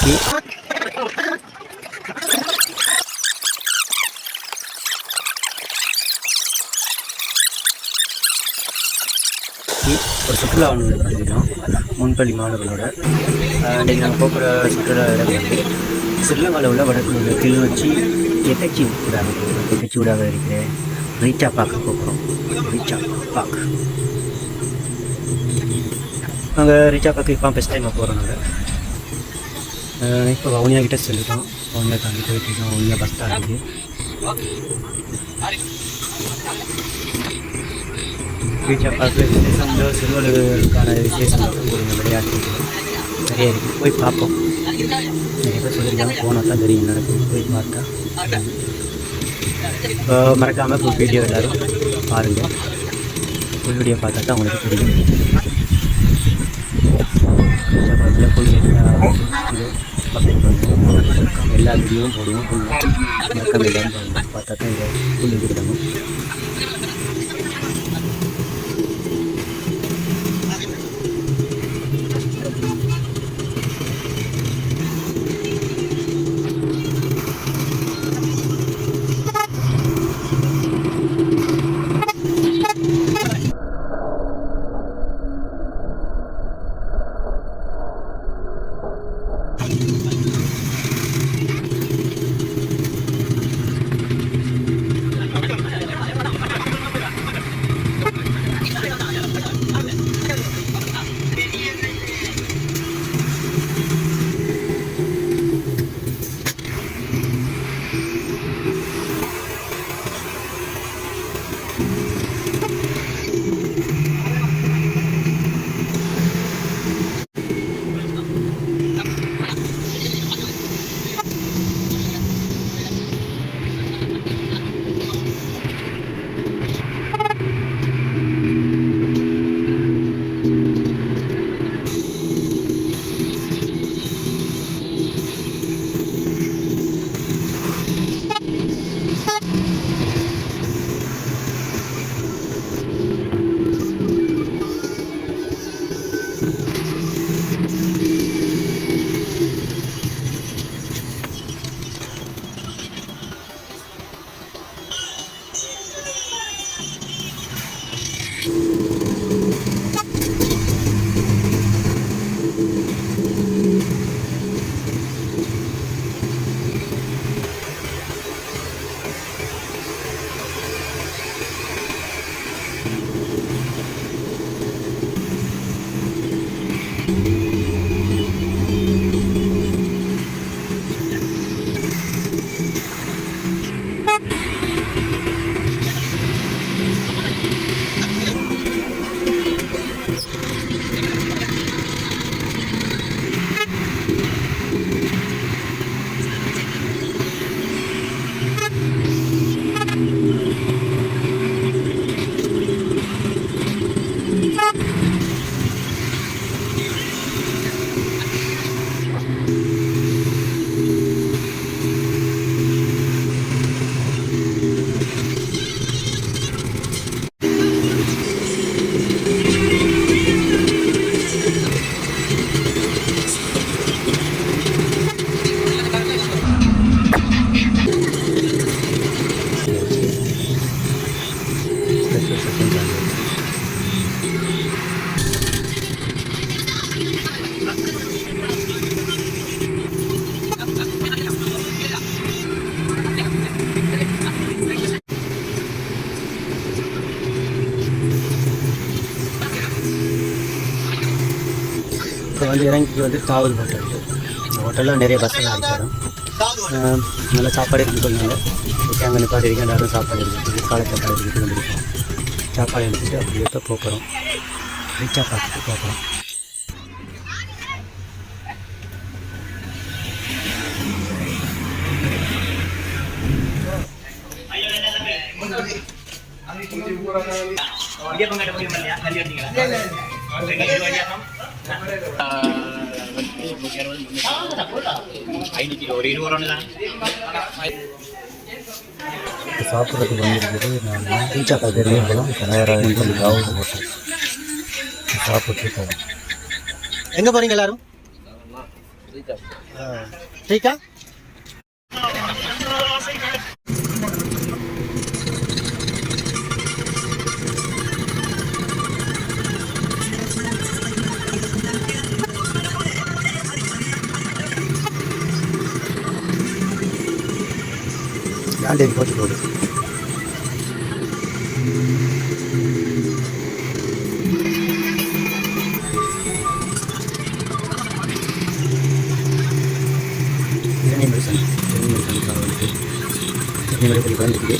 ஒரு சுற்றுலா ஒன்று பண்ணிக்கிறோம் முன்பள்ளி மாணவர்களோட. இன்றைக்கி நாங்கள் போகிற சுற்றுலா இடம் வந்து ஸ்ரீலங்காவில் உள்ள வடக்கு கிளிநொச்சி எட்டச்சி ஊடாக இருக்கிற ரீச்சா பார்க்க போகிறோம். ரீச்சா பார்க் நாங்கள் ரீச்சா பார்க்க இப்போ ஃபஸ்ட் டைமாக போகிறோம். நாங்கள் இப்போ வவுனியா கிட்டே சொல்லிட்டோம். வவுனியா தாண்டி போயிட்டுருக்கோம். வவுனியா பஸ் ஸ்டாண்டுக்கு ரீச்சா பார்க்க விசேஷம் சிறுவர்களுக்கான விசேஷம் விளையாட்டு நிறைய இருக்குது. போய் பார்ப்போம். நிறைய பேர் சொல்லியிருக்காங்க, போனால் தான் தெரியும் நடக்கும். போய் பார்த்தா மறக்காமல் ஃபுல் வீடியோ எல்லோரும் பாருங்கள். ஃபுல் வீடியோ பார்த்தா தான் உங்களுக்கு தெரியும். ஃபுல் எல்லா வீடியோவும் போடுவோம். ஃபுல் மறக்காமல் எல்லோரும் பார்த்தா தான் இதை ஃபுல் இது விடணும். இப்போ வந்து இறங்கி வந்து தாவல் ஹோட்டல். இந்த ஹோட்டலில் நிறைய பஸ்ஸெல்லாம் அடிச்சிடும். நல்லா சாப்பாடு இருக்குன்னு சொன்னாங்க. ஓகே, அங்கே நிப்பாடி இருக்கு. எல்லாரும் சாப்பாடு இருக்குது, காலை சாப்பாடு எடுத்துகிட்டு வந்துருக்கோம். சாப்பாடு எடுத்துகிட்டு அப்படியே தான் போகிறோம். ரீச்சா பார்த்துட்டு போகிறோம். சாப்பிட்றதுக்கு வந்துருக்குது. நான் ரீச்சா பார்க்குறேன். தயாராக ஹோட்டல் சாப்பிட்டு போவோம். எங்கே போகிறீங்க எல்லாரும்? ठीक है யாண்டே போட்டு போடு வந்துருக்கு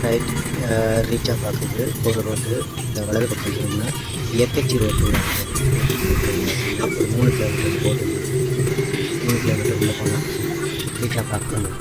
ரைட் ரீச்சாக பார்க்குது ஒரு ரோட்டு இந்த வலது பக்கம் போனோம்னா இயற்கச்சி ரோட்டு ஒரு 3 கிலோமீட்டர் போட்டு 3 கிலோமீட்டர் உள்ளே போனால் ரீச்சாக பார்க்கணும்.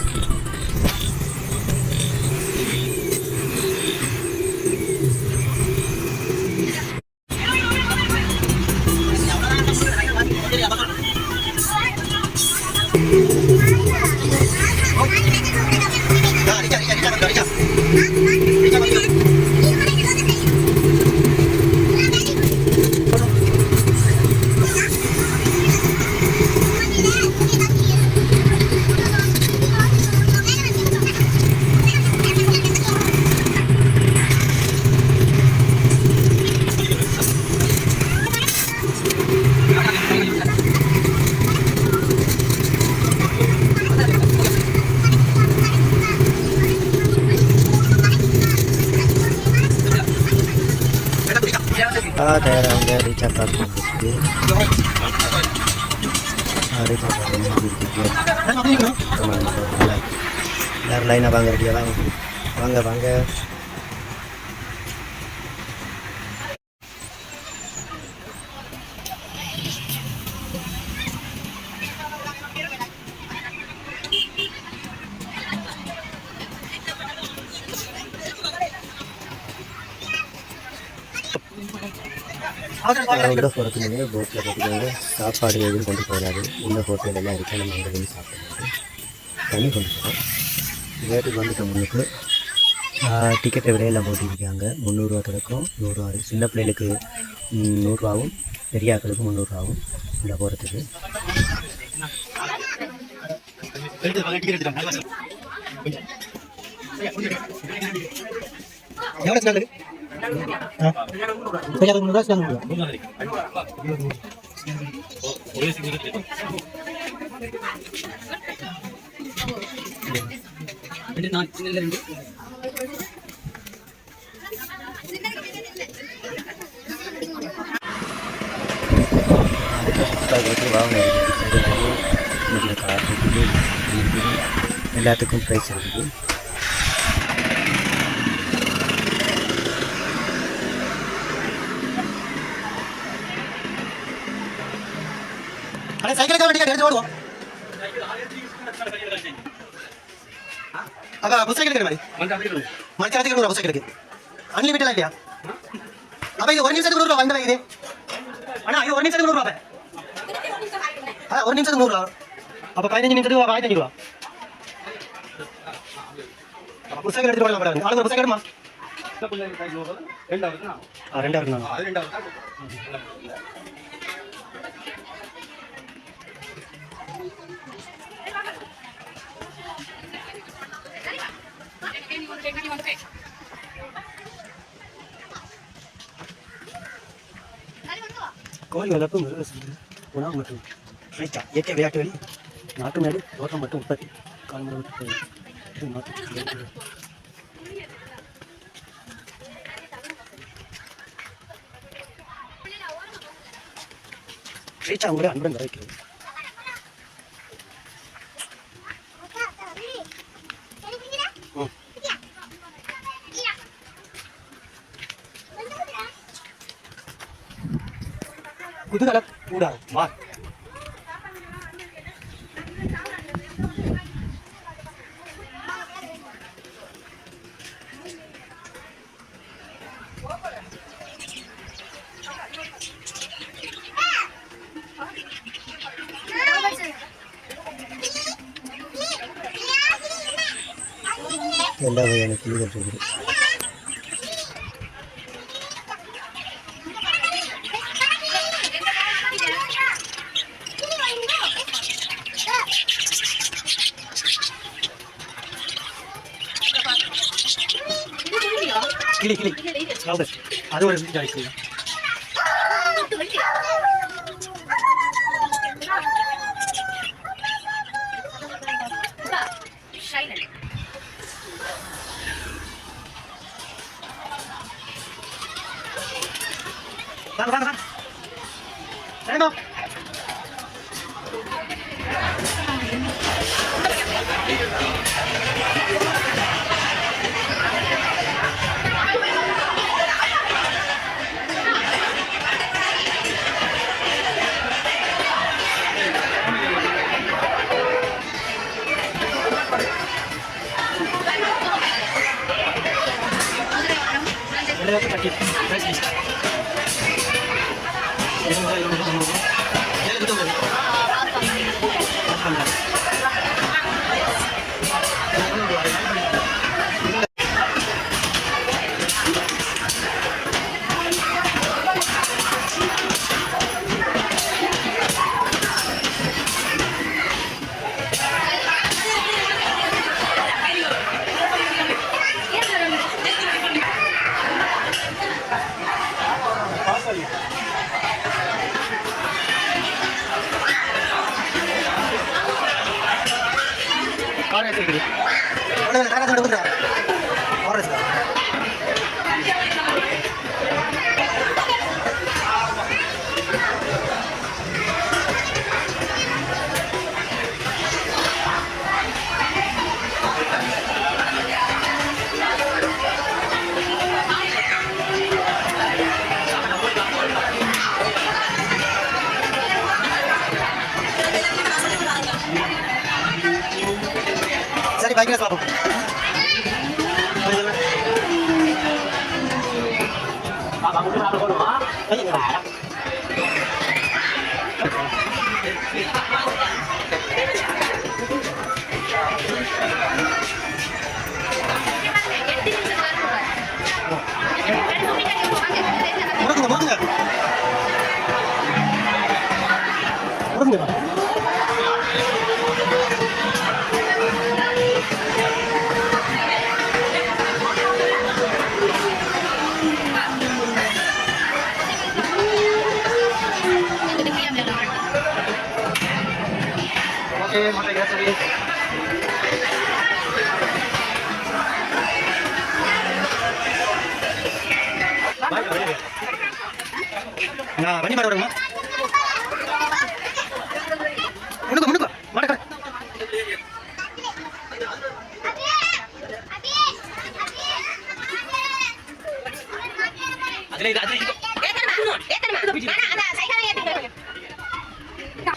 தயாராக ரீசார்ஜ் பார்த்துட்டு எல்லாரும் லைனாக வாங்க ரெடியாக வாங்க வாங்க வாங்க. உள்ள போகிறதுக்கு போட்டில் பார்த்துக்கோங்க. சாப்பாடு எதுவும் கொண்டு போகாது. இந்த ஹோட்டல் எல்லாம் இருக்குது. நம்ம அங்கே வந்து சாப்பிட்றது தண்ணி கொண்டு போகிறோம். ரேட்டுக்கு வந்துட்டு முன்னுக்கு டிக்கெட்டை விலையெல்லாம் போட்டிருக்காங்க. 300 ரூபா தொடக்கம் 100 ரூபா. சின்ன பிள்ளைகளுக்கு 100 ரூபாவும் பெரிய ஆட்களுக்கு 300 ரூபாவும் இங்கே போகிறதுக்கு. எல்லாத்துக்கும் ப்ரைஸ் இருக்குது. சைக்கிள் எடுத்து ஓடுவோம். அப்ப புத்தகம் எடுக்கிற மாதிரி மணிக்காலத்துக்கு புத்தகம் எடுக்கு அன்லிமிட்டட் இல்லையா? அப்ப இது ஒரு நிமிஷத்துக்கு 100 ரூபா வந்தா இது அண்ணா இது ஒரு நிமிஷத்துக்கு 100 ரூபா ஒரு நிமிஷத்துக்கு 100 ரூபா அப்ப 15 நிமிஷத்துக்கு 1500 ரூபா புத்தகம் எடுத்துட்டு வரலாம் மேடம் ஆளுங்க புத்தகம் எடுமா ரெண்டாவது கோழி வளர்ப்பு உணவு மற்றும் இயற்கை விளையாட்டு வழி நாட்டு மேடு தோட்டம் மற்றும் உற்பத்தி ஸ்ரீச்சா உங்களை அன்புடன் வரவேற்கிறது. குதூகல கூடாது வா எல்லா வகையான கிளிகள் இருக்குது. கிளி அது ஒரு கிளி வாங்க சரி பைக்ல பாப்போம். Muchas gracias. Nah, ini baru rumah. Menunggu, mana?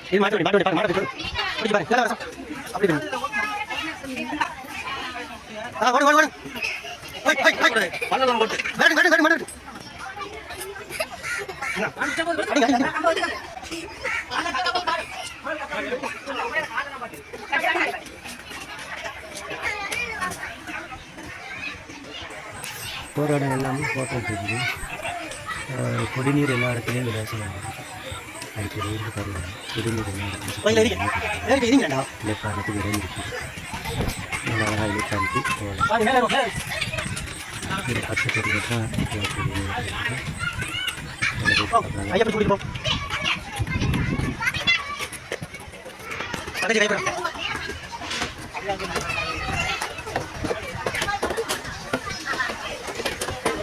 Ini maju nih, mana? அப்படி பாரு நல்லா ரசம் அப்படி பண்ணு ஓடு ஓடு ஓடு ஓய் ஓய் ஓய் பண்ணலாம் போட்டு வேடு வேடு வேடு வேடு அடி அடி போகிற இடம் எல்லாமே ஃபோட்டோ இருக்குது. குடிநீர் எல்லா இடத்துலையும் விளையாடுவாங்க. அதுக்கு வெயில் பாருங்கள், குடிநீர் எல்லா இடத்துலையும் இலக்காரத்துக்கு இடம் இருக்குது. நல்லா அழகாக இலக்காரத்து போகலாம். இது 10 பேருக்கு தான்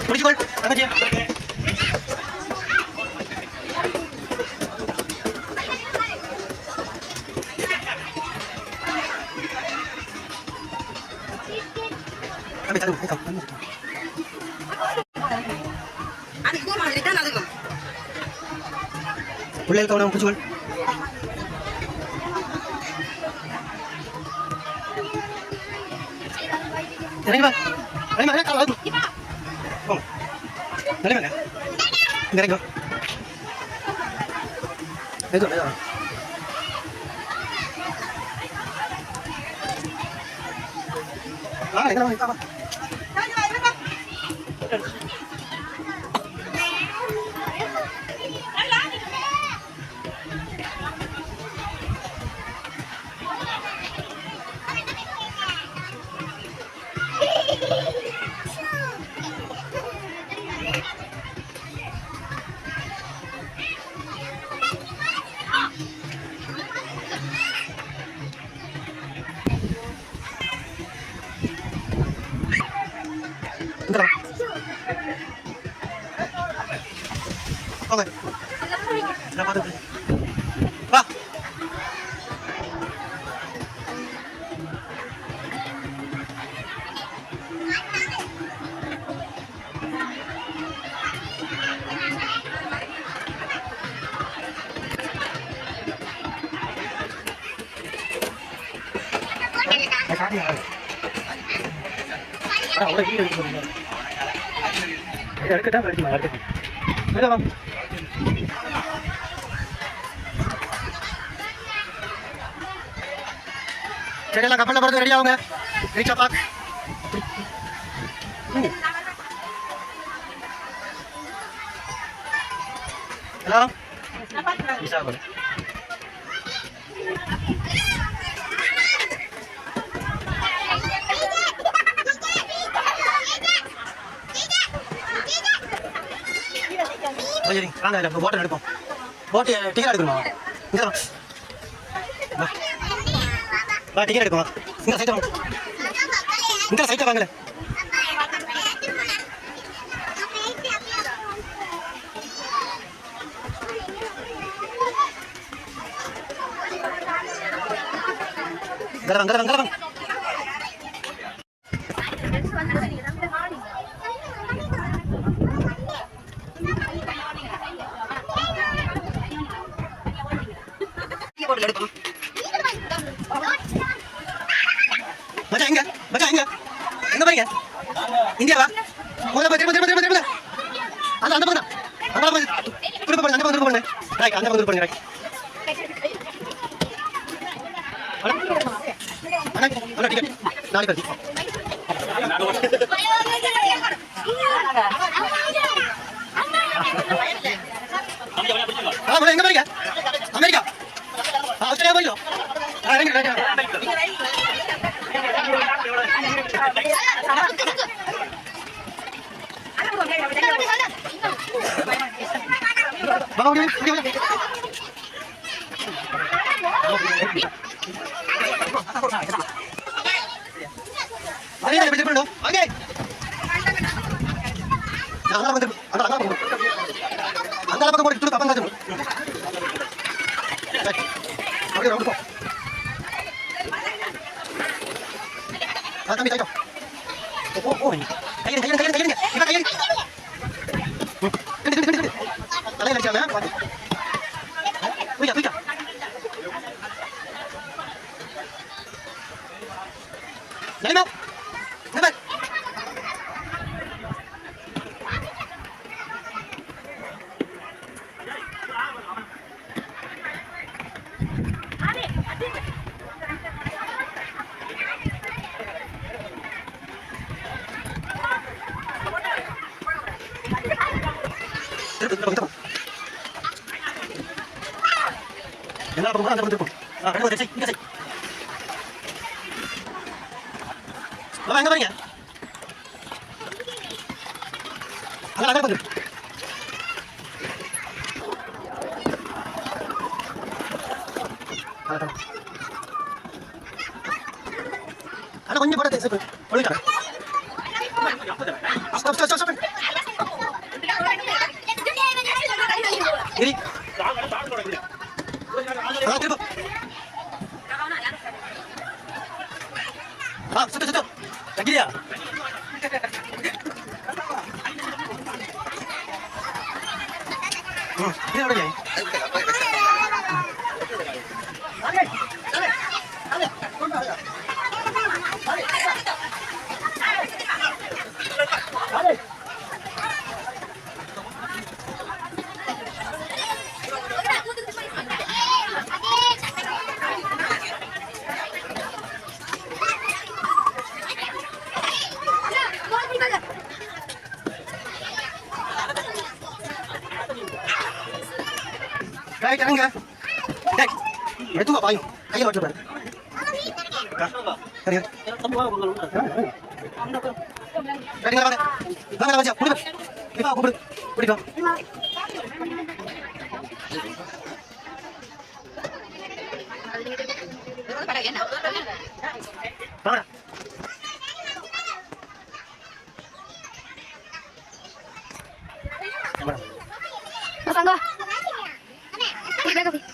பிடிச்சிக்கொள் தங்கச்சி பிள்ளைகள் கவனம் பிடிச்சிக்கொள் இறங்கி வா இறங்கி வா கால் போங்க நல்ல இங்க இறங்கி வா மெதுவா எங்க வா Okay. Dapat itu. Pak. Udah video gitu. Ya, kita berarti ada. Ada, Bang. சரிங்களா கப்பலில் போகிறது ரெடி ஆகுங்க ரீச்சா பாக் ஹலோ விசாகப்பட்டினம் சரி வாங்க இல்லை போட்டை எடுப்போம் போட்டு டிக்கெட் எடுக்கணுமா இங்கே வா டிக்கெட் எடுக்கும் இந்த சைட்டை வாங்க இந்த சைட்டை வாங்கல கரவாங்க கரவாங்க கரவாங்க மச்சான் எங்க மச்சான் எங்க எங்க பாருங்க இந்தியாவா முதல்ல திரும்ப அந்த அந்த பக்கம் அந்த பக்கம் திரும்ப பண்ணுங்க அந்த பக்கம் திரும்ப பண்ணுங்க ரைட் அந்த பக்கம் திரும்ப பண்ணுங்க ரைட் அண்ணா டிக்கெட் நாளைக்கு வருது எங்க பாருங்க அமெரிக்கா ஆஸ்திரேலியா போயிடும் அந்த பக்கம் போட்டு பக்கம் அப்படியே ரவுண்ட் போ தம்பி தைட்டோ ஓ கையெடு இவன் கையெடு தலையில் அடிச்சாங்க தூக்கா திருப்பு என்ன பக்கம் அந்த திருப்பு ரெண்டு ஒரு இங்க செய் வா எங்க போறீங்க அங்க வந்து அண்ணா கொஞ்சம் போட தேசம் போயிட்டா ஸ்டாப் இரி திருப்பு சுத்து தங்கியா இது விடுங்க ரைட் அங்க டேய் எடுத்து வா பாய் கையில வச்சு பாரு சரி தம்பி வா ரெடி வாங்க வாங்க வாங்க புடி இப்ப கூப்பிடு புடிடா வாங்க Sangga. Ini bagus.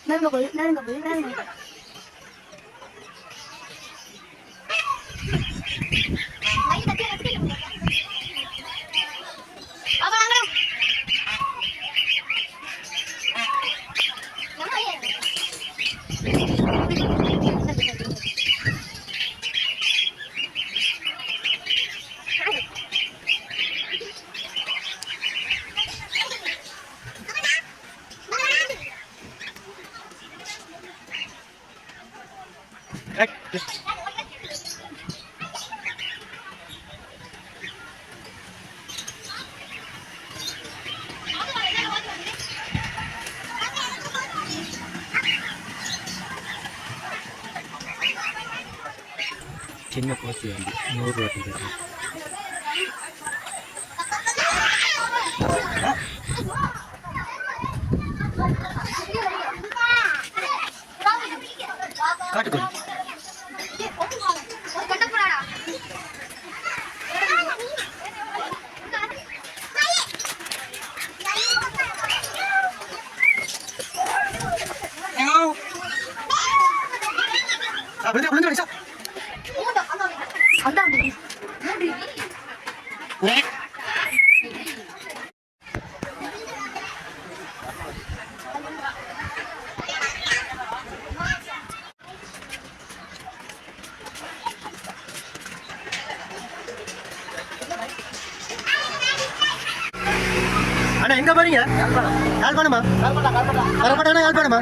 Nggak boleh. Apa angkat? சின்ன கோச்சி வந்து 100 ரூபா டிக்கெட் காட்டுக்கு அப்படியே புளிஞ்சு அடிச்சா அதான் அண்ணா எங்க போறீங்க யாழ்ப்பாணமா வரப்பட்டானா யாழ்ப்பாணமா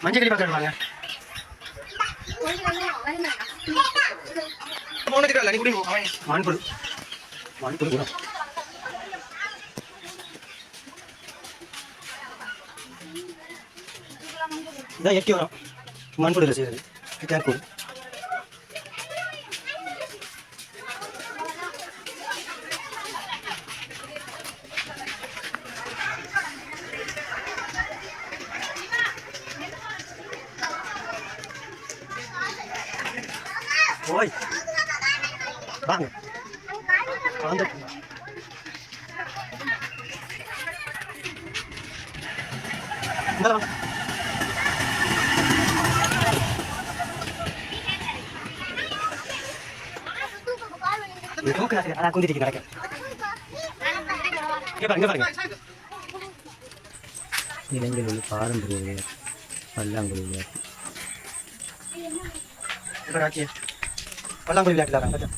மஞ்சள் கறி பார்க்க வாங்க மான்புல் கூட இதான் இயற்கை வரும் மண்புடில் செய்யறது கேட்கூடு ஓய் வாங்க வந்து குந்திட்டு நடக்க பாருங்க இலங்கையில் உள்ள பாரம்பரிய விளையாட்டு பல்லாங்குழி விளையாட்டு இப்போ ராக்கிய பல்லாங்குழி விளையாட்டுக்காரன் பார்த்தா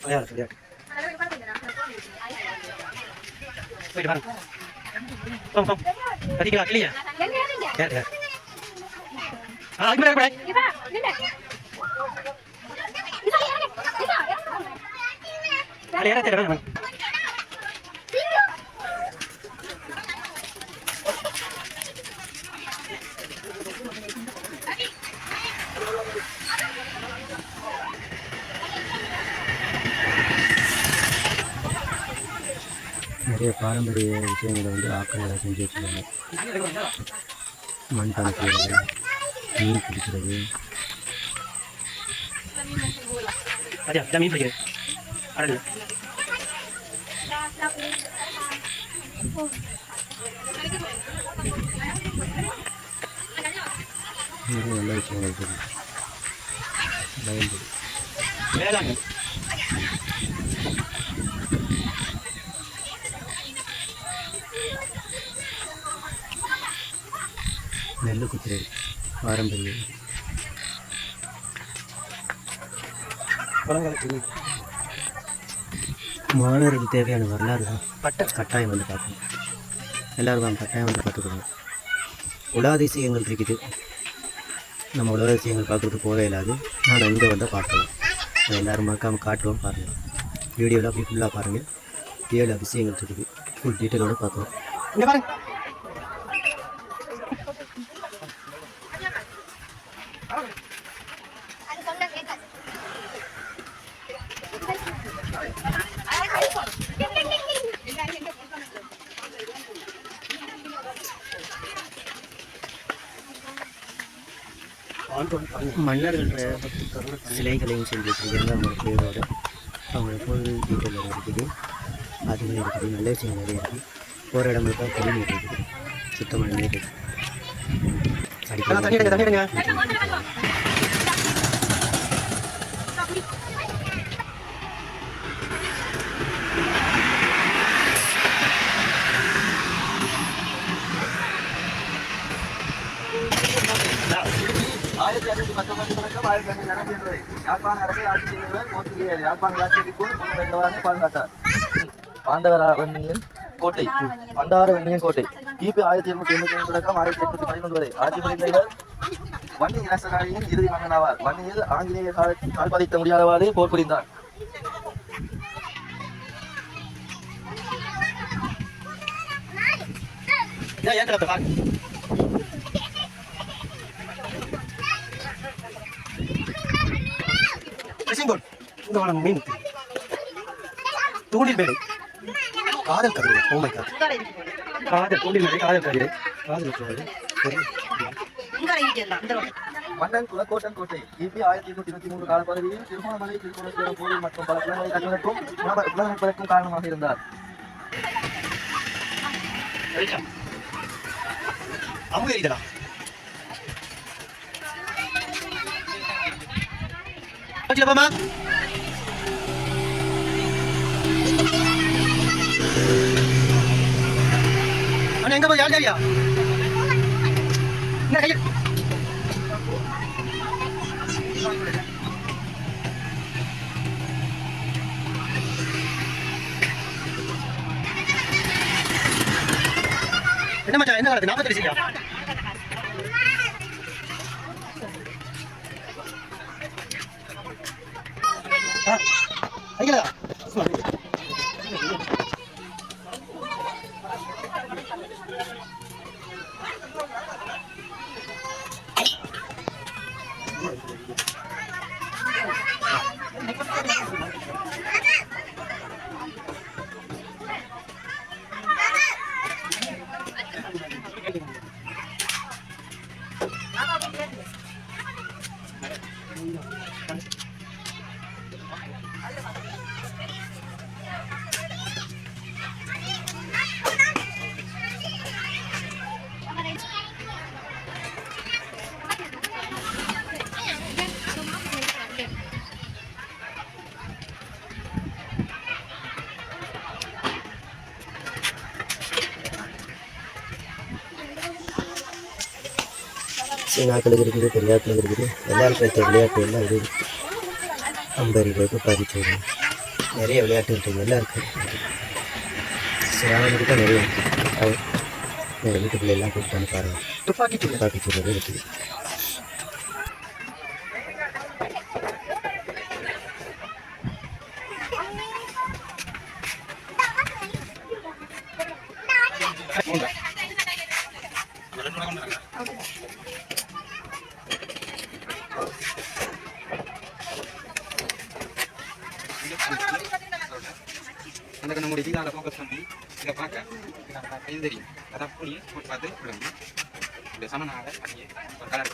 விளையாட்டு விளையாட்டு போயிட்டு வாங்க கம் கம் கட்டிக்கலாம் இல்லையா யார் யார் அதுக்கு மேலே ada yang ada teman. நிறைய பாரம்பரிய விஷயங்களை வந்து ஆக்களை செஞ்சு வச்சுருக்காங்க. மண் பானை செய்கிறது, மீன் பிடிக்கிறது. ada மீன் பிடிக்கிறது ada நிறைய நல்ல விஷயங்கள் இருக்குது. பயன்படுது வேளாண்மை நெல் குத்துறது பாரம்பரிய மாணவர்களுக்கு தேவையான வரலாறு தான் கட்டாயம் வந்து பார்க்கணும். எல்லோரும் கட்டாயம் வந்து பார்த்துக்கணும். உலகாதிசயங்கள் இருக்குது, நம்ம உலகாதிசயங்கள் பார்க்குறதுக்கு போகவே இல்லாது. ஆனால் இங்கே வந்து பார்க்கலாம். எல்லோரும் மறக்காமல் காட்டுவோம் பாருங்கள். வீடியோவில் அப்படி ஃபுல்லாக பாருங்கள். 7 அதிசயங்கள் இருக்குது, ஃபுல் டீட்டெயிலோடு பார்க்கலாம். இங்கே பாருங்க மன்னர்கள் சிலைகளையும் செஞ்சுருக்காங்க. அவங்க பேரோட அவங்க ஃபுல் டீட்டெயில் இருக்குது. அதுவே இருக்குது, நல்ல விஷயம் நிறைய இருக்குது. போகிற இடங்களுக்கு குடிநீர் இருக்குது, சுத்தமான நீர் இருக்குது. பாண்டவராவண்ணியின் கோட்டை பண்டாரவண்ணியின் கோட்டை கிபி 1785 தொடக்கம் 1811 வரை ஆட்சி புரிந்த வன்னி இளசகாரியின் இறுதி மன்னன் ஆவார். வன்னியில் ஆங்கிலேய கால் பதிக்க முடியாதவாறு போர் புரிந்தார். மீன் தூண்டில் மேடை காதல் கவிதை. ஓ மை காட், காதல் தூண்டில் மேடை, காதல் கவிதை, காதல் கவிதை. மன்னன் குலக்கோட்டன் கோட்டை கிபி 1823 காலப்பகுதியில் திருமணமலை திருக்குறள் போரில் மற்றும் பல குளங்களை கட்டுவதற்கும் உணவளிப்பதற்கும் காரணமாக இருந்தார். அவங்க எழுதலா பாமா அண்ணா எங்க போய் யார் யாரியா என்ன கையில் என்ன மச்சான் என்ன நடக்குது 40 வயசுல ஐயா சின்ன ஆட்களுக்கு இருக்குது, பெரிய ஆட்களுக்கு இருக்குது. எல்லாருக்கும் வைத்த விளையாட்டு எல்லாம் இது அம்பரிகள், துப்பாக்கிச்சூடு, நிறைய விளையாட்டு இருக்குது. எல்லாருக்கும் சிறாவனுக்கு தான் நிறைய இருக்குது. அது எங்கள் வீட்டுக்குள்ளே எல்லாம் கூப்பிட்டு வந்து பாருங்கள். துப்பாக்கிச்சூடு இருக்குது. அந்த நம்முடைய இதால ஃபோக்கஸ் பண்ணி இதை பார்க்க இது தெரியும். அதான் புளி போட்டு பார்த்து விடுங்க. இந்த சமனால அப்படியே ஒரு கலர்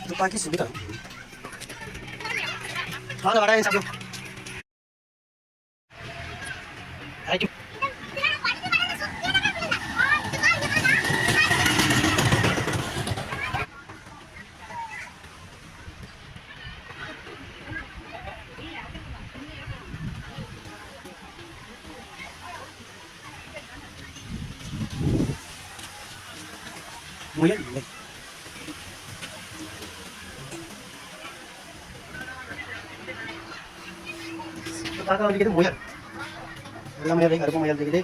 துப்பாக்கி சுடுதான். வாங்க வடாயம் சாப்பிடும். முயல் இல்லை. பார்க்க வேண்டியது முயல். வெள்ளை முயல், கருப்பு முயல் இருக்குது,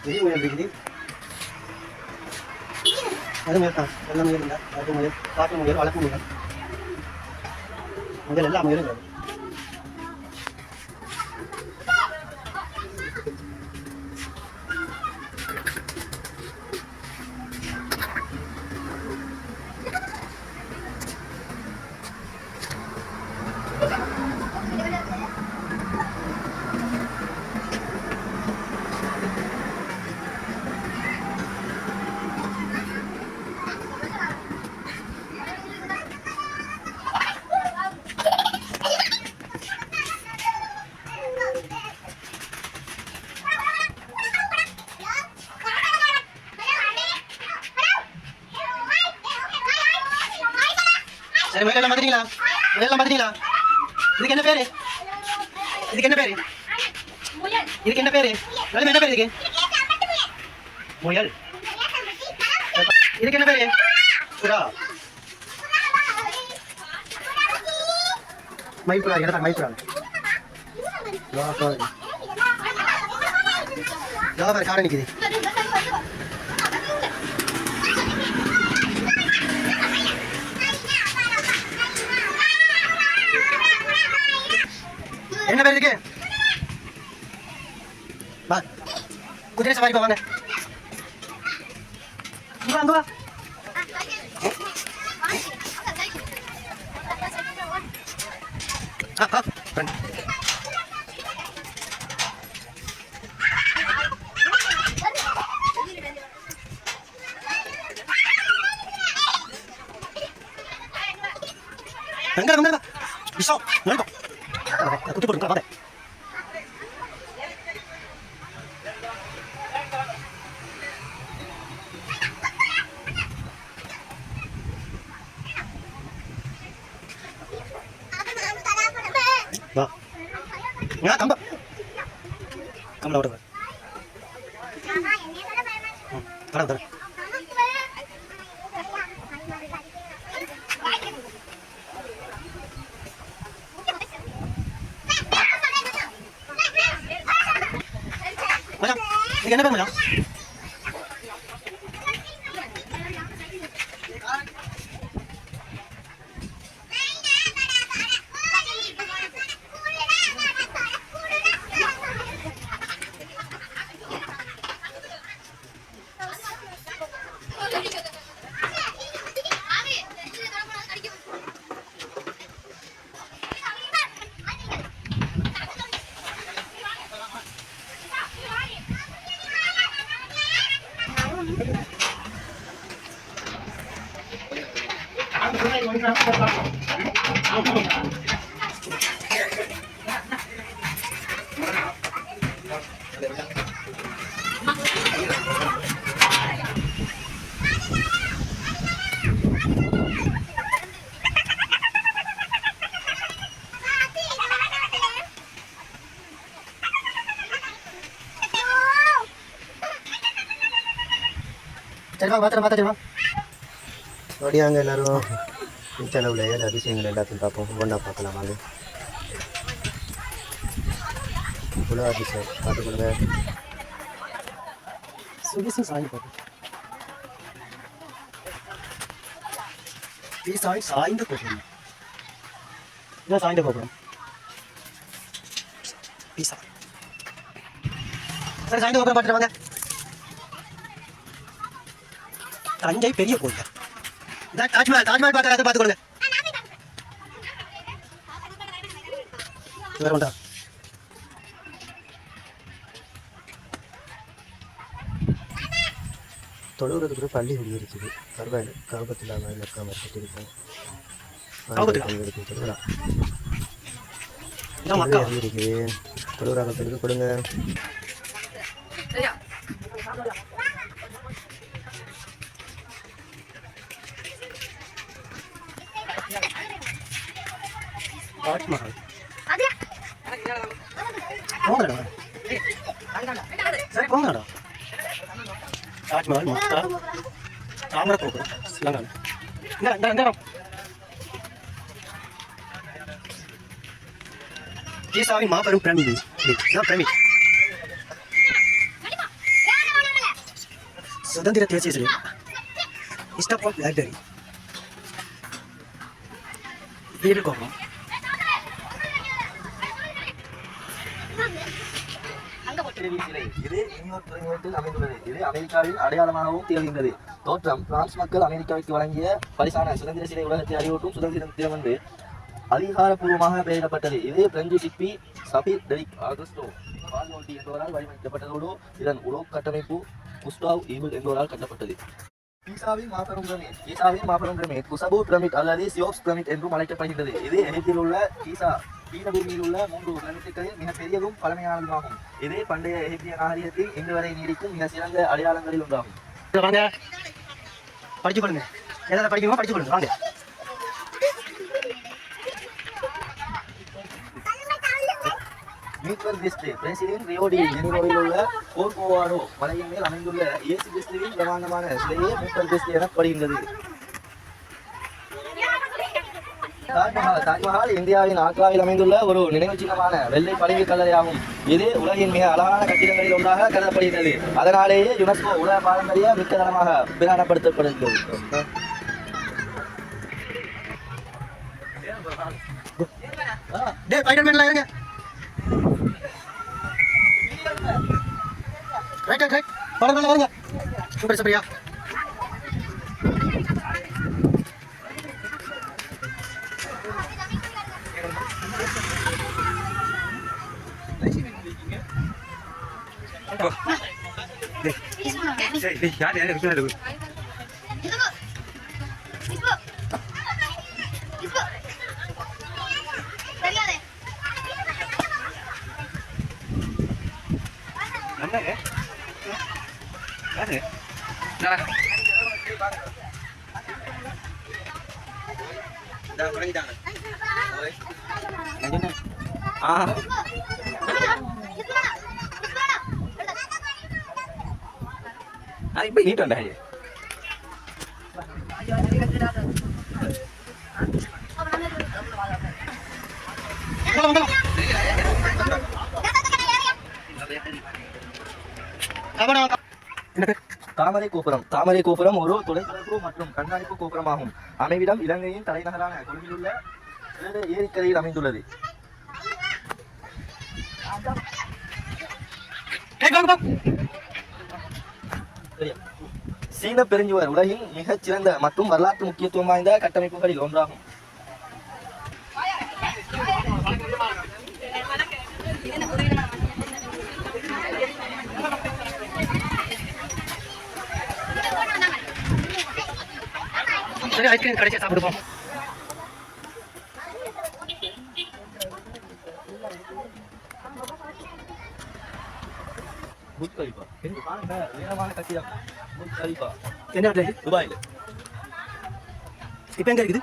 வெறி முயல் இருக்குது. அது முயல் தான். வெள்ளை முயல் இல்லை, கருப்பு முயல், காட்டு முயல், வளர்ப்பு முயல். முயல் எல்லா முயலும் இருக்குது. சரி, முயல் எல்லாம் பார்த்துட்டீங்களா? முயல் எல்லாம் பார்த்துட்டீங்களா? இதுக்கு என்ன பேரு? இதுக்கு என்ன பேரு? இதுக்கு என்ன பேரு? வேலை என்ன பேரு இதுக்கு? முயல். இதுக்கு என்ன பேரு? புறா. மயில்புறா. என்ன மயில்புறா? ஜாபர் காடை நிக்குது. என்ன பேர் இதுக்கு? வா, குதிரை சவாரி போவாங்க. அங்க வா. வெங்கடா விஷம் நண்பா குட்டி போடுங்க வாங்க வா நான் கம்ப கம்பள ஓடுங்க தரேன் தரேன் மச்சான் நீங்க என்ன பேர் மச்சான் சரிவா மாத்திரம் பார்த்தா சரிவா அப்படியாங்க எல்லாரும் செலவில் ஏழு அதிசயங்கள் எல்லாத்தையும் பார்ப்போம் ஒன்றா பார்க்கலாம் வாங்க இவ்வளோ அதிசயம் பார்த்துக்கொள்ளுங்க சுகிசம் சாய் பார்ப்போம் சாய் சாய்ந்த போகணும் இதான் சாய்ந்த போகணும் பீஸா சரி சாய்ந்த போகணும் பார்த்துட்டு வாங்க தஞ்சை பெரிய கோயில் தாஜ்மஹால் தாஜ்மஹால் பார்க்கறது பார்த்துக்கொள்ளுங்க வேற உண்டா தொழுகிறதுக்கு பள்ளி குடி இருக்குது பரவாயில்ல காபத்தில் இருக்காம இருக்கும் இருக்குது தொழுகிறாங்க கொடுங்க தாஜ்மஹால் சரி போங்கடா தாஜ்மஹால் மக்கா தாமரத்தோப்பு ஸ்ரீலங்கா ஈசாவின் மாபெரும் பிரமிட் பிரமிட் சுதந்திர தேசிய சிலை இஸ்டாபால் லைப்ரரி வீடு கோபம் இது நியூயார்க் துறைமுகத்தில் அமைந்துள்ளது. இது அமெரிக்காவின் அடையாளமாகவும் திகழ்கின்றது. தோற்றம் பிரான்ஸ் மக்கள் அமெரிக்காவிற்கு வழங்கிய பரிசான சுதந்திர சிலை உலகத்தை அறிவூட்டும் சுதந்திர தினம் என்று அதிகாரப்பூர்வமாக பெயரிடப்பட்டது. இது பிரெஞ்சு சிற்பி சபீர் டெரிக் ஆகஸ்டோ பால்மோன்டி என்பவரால் வடிவமைக்கப்பட்டதோடு இதன் உலோகட்டமைப்பு குஸ்டாவ் ஈபிள் என்பவரால் கட்டப்பட்டது. ஈசாவின் மாபெரும் பிரமிட் குசபு பிரமிட் அல்லது சியோப்ஸ் பிரமிட் என்றும் அழைக்கப்படுகின்றது. இது எகிப்தில் உள்ள ஈசா பீடபூமியில் உள்ள 3 பிரமிட்டுகளில் மிக பெரியதும் பழமையானதுமாகும். இது பண்டைய எகிப்திய நாகரிகத்தில் இன்று வரை நீடிக்கும் மிக சிறந்த அடையாளங்களில் ஒன்றாகும். வாங்க படிச்சு கொடுங்க, ஏதாவது படிக்கணுமா படிச்சு கொடுங்க வாங்க. மீட்டர் கிறிஸ்து பிரேசிலின் ரியோ டி ஜெனிரோவில் உள்ள கோர்கோவாடோ மலையின் மேல் அமைந்துள்ள இயேசு கிறிஸ்துவின் பிரமாண்டமான சிலையே மீட்டர் கிறிஸ்து எனப்படுகின்றது. தாஜ்மஹால் இந்தியாவின் ஆக்ராவில் அமைந்துள்ள ஒரு நினைவு சின்னமான வெள்ளை பளிங்கு கல்லறையாகும். இது உலகின் மிக அழகான கட்டிடங்களில் ஒன்றாக கருதப்படுகிறது. அதனாலேயே யுனெஸ்கோ உலக பாரம்பரிய மிக்க தளமாக பிரகடனப்படுத்தப்படுகிறது. இப்ப நீட்டா தாமரை கோபுரம். தாமரை கோபுரம் ஒரு தொலைத்தொடர்பு மற்றும் கண்காணிப்பு கோபுரமாகும். அமைவிடம் இலங்கையின் தலைநகரான கொழும்பில் உள்ள ஏரிக்கரையில் அமைந்துள்ளது. சீன பெருஞ்சுவர் உலகின் மிகச் சிறந்த மற்றும் வரலாற்று முக்கியத்துவம் வாய்ந்த கட்டமைப்புகளில் ஒன்றாகும். சரி ஐஸ்கிரீம் கடைசியா சாப்பிடுவோம். என்ன இடத்துல இருக்கு? துபாயில். இப்ப எங்க இருக்குது?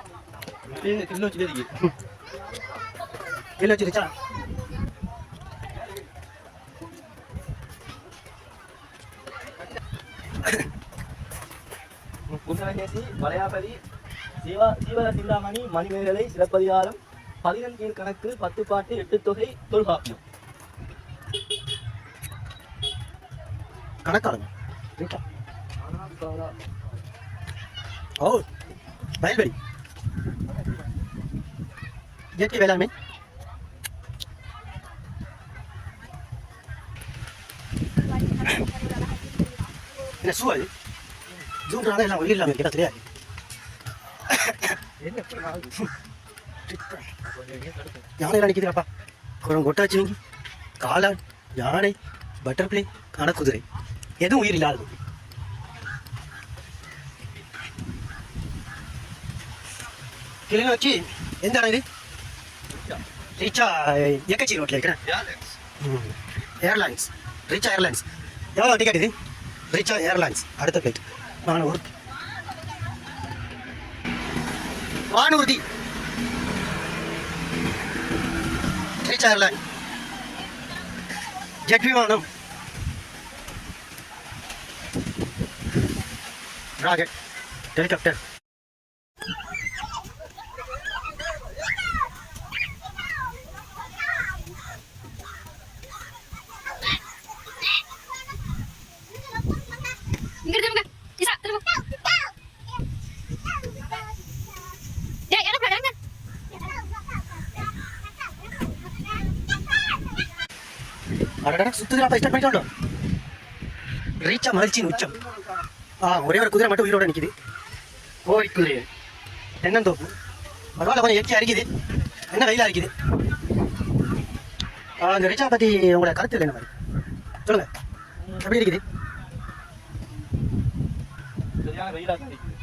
கிளிநொச்சியில இருக்கு. கிளிநொச்சி ரிச்சா? குண்டலகேசி வளையாபதி சீவக சிந்தாமணி மணிமேகலை சிலப்பதிகாரம் 11 கணக்கு 10 பாட்டு 8 தொகை தொல்காப்பியம். கணக்காளங்க ஓ வயல்வெளி இயற்கை வேளாண்மை என்ன சூழல் ஜூன்றால எல்லாம் உயிர் இல்லாமல் கேட்டா தெரியாது. யானை நினைக்குதுப்பா கொட்டாச்சி காளான் யானை பட்டர்ஃப்ளை கணக்குதிரை எதுவும் உயிர் இல்லாதது. கிளிநொச்சி எந்த இடம் இது? ரிச்சா எக்கச்சி ரோட்டில் இருக்கிறேன். ஏர்லைன்ஸ் ரிச்சா ஏர்லைன்ஸ் எவ்வளோ டிக்கெட் இது? ரிச்சா ஏர்லைன்ஸ் அடுத்த ஃப்ளைட் வானூர்தி ரிச்சா ஏர்லைன் ஜெட் விமானம் ராக்கெட் ஹெலிகாப்டர் இங்க திரும்ப இசா திரும்ப டேய் என்ன பண்றீங்க? அடடா சுத்துறா ஸ்டார்ட் பண்ணிட்டோம். ரீச்சா மகிழ்ச்சியின் உச்சம். ஒரே ஒரு குதிரை மட்டும் உயிரோட நிக்குது. கோழி குதிரை தென்னந்தோப்பு பரவாயில்ல கொஞ்சம் இயற்கையா இருக்குது. என்ன வெயிலா இருக்குது. இந்த ரீச்சா பத்தி உங்களோட கருத்து என்ன மாதிரி சொல்லுங்க. எப்படி இருக்குது? சரியான வெயிலா தான் இருக்குது.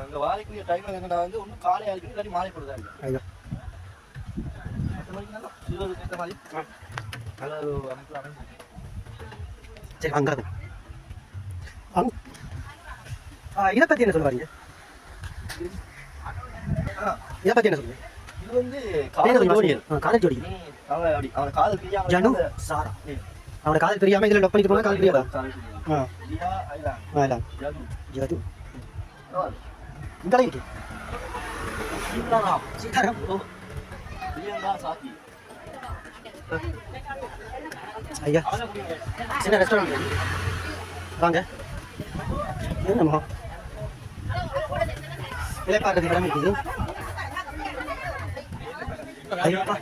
அந்த வாழைக்குரிய டைம்ல என்னடா வந்து ஒன்றும் காலையா இருக்குது இல்லாட்டி மாலை பொழுதா இருக்கு. ஐயோ நல்லா சூழலுக்கு ஏற்ற மாதிரி நல்ல ஒரு அமைப்பு அமைந்து. சரி அங்காது இதை பத்தி என்ன சொல்லுவாங்க? இதை பத்தி என்ன சொல்லுங்க? இது வந்து காதல் ஜோடிகள். காதல் ஜோடி அவன் காதல் பிரியாம ஜனு சாரா அவனை காதல் தெரியாம இதுல லொக் பண்ணிட்டு போனா காதல் பிரியாதா? ஜது இந்த இருக்கு சீதாராம் ஐயா சின்ன ரெஸ்டாரண்ட் வாங்க. என்னம்மா இலைப்பாடுறது இடம் இருக்குது. ஐயோப்பா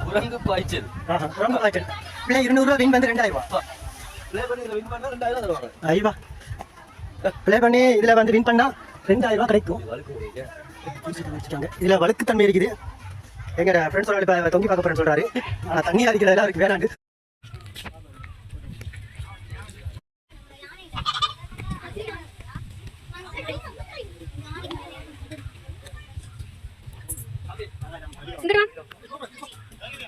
குரங்கு பாய்ச்சல். ரொம்ப பாய்ச்சல். பிள்ளை 200 ரூபா வின் வந்து 2000 ரூபா. ப்ளே பண்ணி இதில் வின் பண்ணால் 2000 தருவாங்க. ஐயா ப்ளே பண்ணி இதுல வந்து வின் பண்ணா 2000 ரூபா கிடைக்கும். இதுல வழுக்குத்தன்மை இருக்குது. எங்க ஃப்ரெண்ட்ஸோட இப்ப தொங்கி பார்க்க போறேன்னு சொல்றாரு. ஆனா தண்ணி அடிக்கிற எல்லாருக்கு வேணாண்டு. இங்க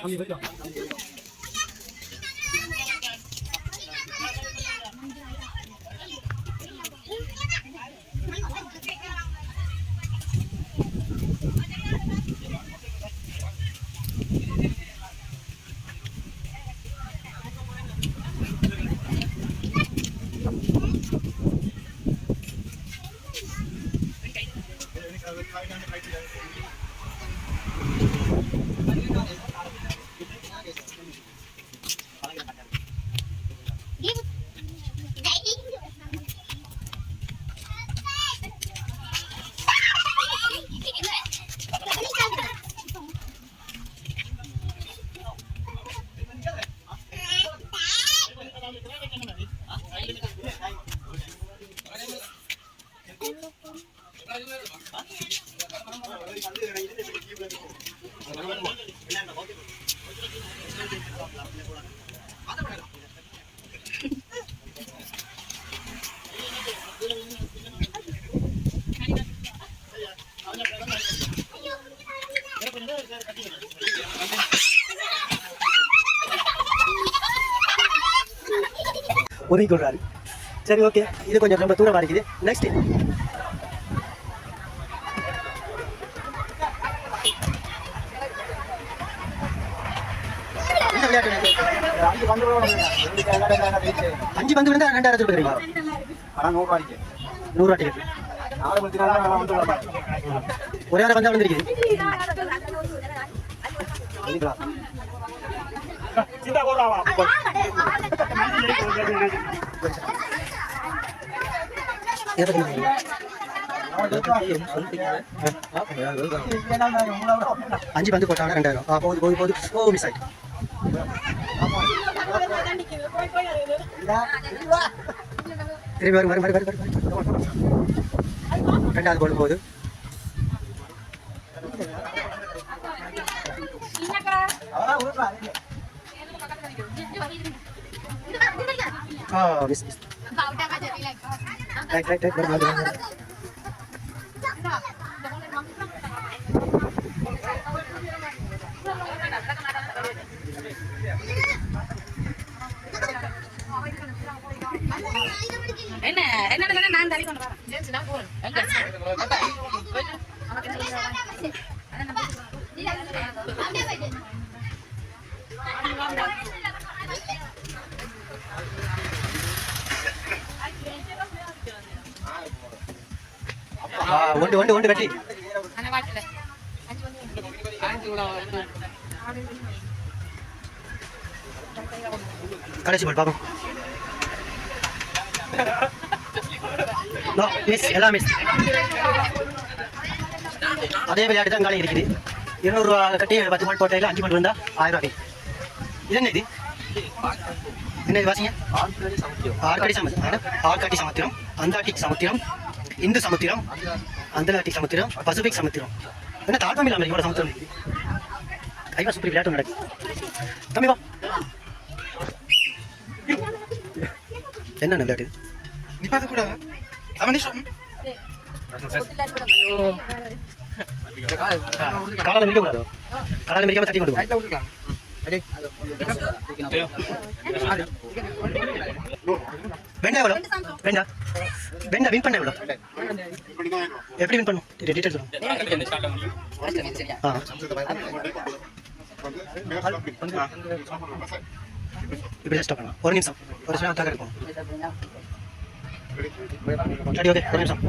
ஒதுங்கி கொள்றாரு. சரி ஓகே, இது கொஞ்சம் ரொம்ப தூரமாக இருக்குது. நெக்ஸ்ட் என்ன விளையாட்டு? 5 பந்து விழுந்தா 2000 கொடுக்குறீங்களா? 100 ரூபா டிக்கெட். ஒரே ஆறு பந்தா விழுந்திருக்குது. அஞ்சு பந்து போட்டாங்க 2000. போது ஓ மிஸ் ஆயிட்டு. திரும்பி வரும் 2வது போல் போகுது. மிஸ் ரைட் என்ன நான் தள்ளி கொண்டு வரேன். ஒன்று வெட்டி கடைசி பால் பார்ப்போம். மிஸ் எல்லாம் மிஸ். அதே விளையாட்டு தான் காலையில் இருக்குது. 200 ரூபா கட்டி 10 பால் போட்டையில் 5 பால் வந்தா 1000 ரூபாய். இது என்ன இது? என்ன இது வாசிங்க? ஆற்காட்டி சமுத்திரம், அந்தார்டிக் சமுத்திரம், இந்து சமுத்திரம், அந்தலார்டிக் சமுத்திரம், பசிபிக் சமுத்திரம். என்ன தாக்கம் இல்லாமல் இவ்வளோ சமுத்திரம் இருக்குது. கைவா சூப்பர் விளையாட்டு நடக்கு. தம்பி வா. என்ன விளையாட்டு? காலால மிதிக்க கூடாது. காலால மிதிக்காம தட்டி கொண்டு போ. வெண்டா எவ்வளோ? வெண்டா வின் பண்ண எவ்வளோ? எப்படி வின் பண்ணும்? டீட்டெயில் சொல்லுங்க. இப்படி ஸ்டாப் பண்ணலாம். ஒரு நிமிஷம் அட்டாக இருக்கும். சரி ஓகே, ஒரு நிமிஷம்.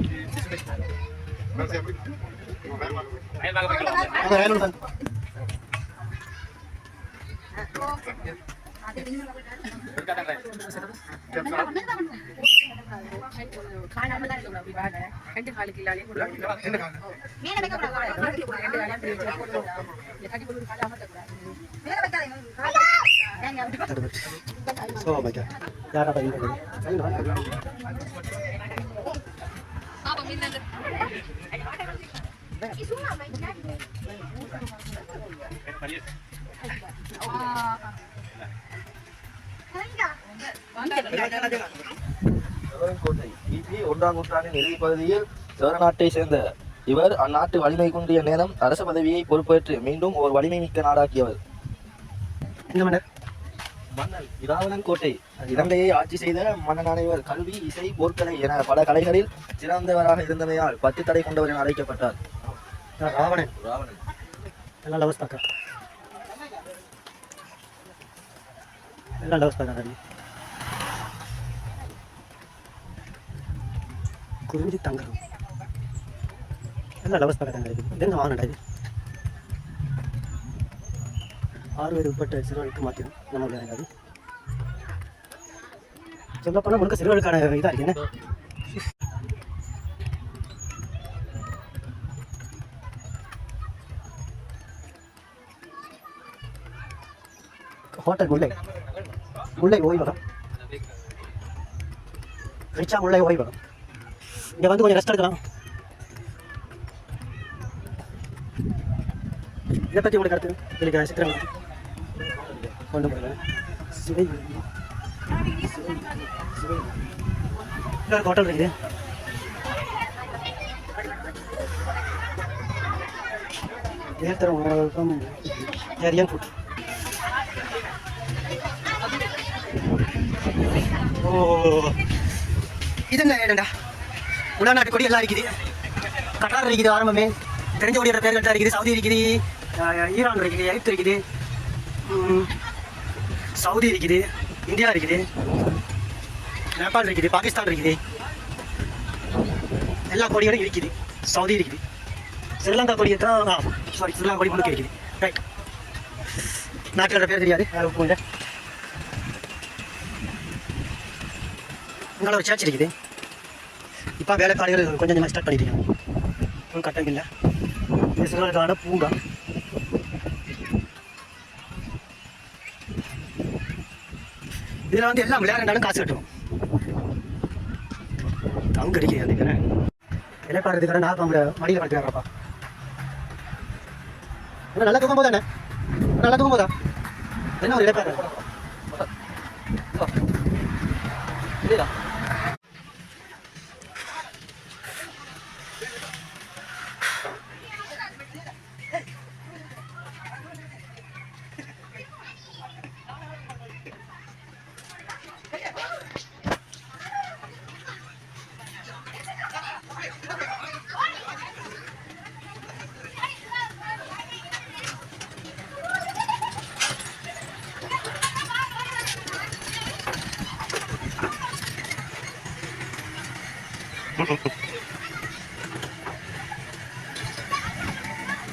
Oh my god. யாரா பையன் கோட்டை கிபி 1ஆம் நூற்றாண்டின் இறுதி பகுதியில் சேரநாட்டை சேர்ந்த இவர் அந்நாட்டு வலிமை குன்றிய நேரம் அரச பதவியை பொறுப்பேற்று மீண்டும் ஒரு வலிமை மிக்க நாடாக்கியவர். இந்த மன்னர் மன்னன் இராவணன் கோட்டை இலங்கையை ஆட்சி செய்த மன்னனான இவர் கல்வி, இசை, போர்க்கலை என பல கலைகளில் சிறந்தவராக இருந்தமையால் 10 தடை கொண்டவர் என அழைக்கப்பட்டார். ராவணன் ராவணன் எல்லாம் லவ்ஸ் பார்க்க எல்லாம் லவ்ஸ் பார்க்க குறிஞ்சி தங்கரும் எல்லாம் லவ்ஸ் பார்க்க தாங்க இருக்குது. இது என்ன வாங்கினடா இது? 6 வயது உட்பட்ட சிறுவனுக்கு மாற்றிடும் நம்ம விளையாடாது. சொல்லப்போனால் முழுக்க சிறுவனுக்கான இதாக இருக்கு என்ன? ஹோட்டல் முல்லை ஓய்வகம், ரிச்சா முல்லை ஓய்வகம். இங்கே வந்து கொஞ்சம் ரெஸ்ட் எடுக்கலாம். இதை பற்றி உங்களுக்கு கருத்து உங்களுக்கு சித்திரம் கொண்டு போகிறேன். சிவை ஹோட்டல் இருக்குது. நேர்த்தரம் உணவகம், ஏரியன் ஃபுட். ஓ இது என்ன உலகநாட்டு கொடி எல்லாம் இருக்குது. கட்டார் இருக்குது, ஆரம்பமே தெரிஞ்ச கொடியோட பேர்கள் தான் இருக்குது. சவுதி இருக்குது, ஈரான் இருக்குது, எகிப்து இருக்குது, சவுதி இருக்குது, இந்தியா இருக்குது, நேபாள் இருக்குது, பாகிஸ்தான் இருக்குது. எல்லா கொடியோடும் இருக்குது. சவுதி இருக்குது, ஸ்ரீலங்கா கொடி தான், சாரி ஸ்ரீலங்கா கொடி முழுக்க இருக்குது. ரைட், நாட்டோட பேர் தெரியாது. உங்களோட ஒரு சேர்ச்சி இருக்குது. இப்போ வேலைக்காரர்கள் கொஞ்சம் கொஞ்சமாக ஸ்டார்ட் பண்ணிட்டு கட்டம் இல்லை. இது சிறுவர்களுக்கான பூங்கா. இதில் வந்து எல்லாம் விளையாடுனாலும் காசு கட்டுவோம். அங்கே இருக்குது அதுக்கு இலைப்பாடுறதுக்கான நான் அவங்க மடியில் படுத்துக்காரப்பா. என்ன நல்லா தூக்கும் போதா? நல்லா தூக்கும் போதா? என்ன ஒரு இலைப்பாடு இல்லையா?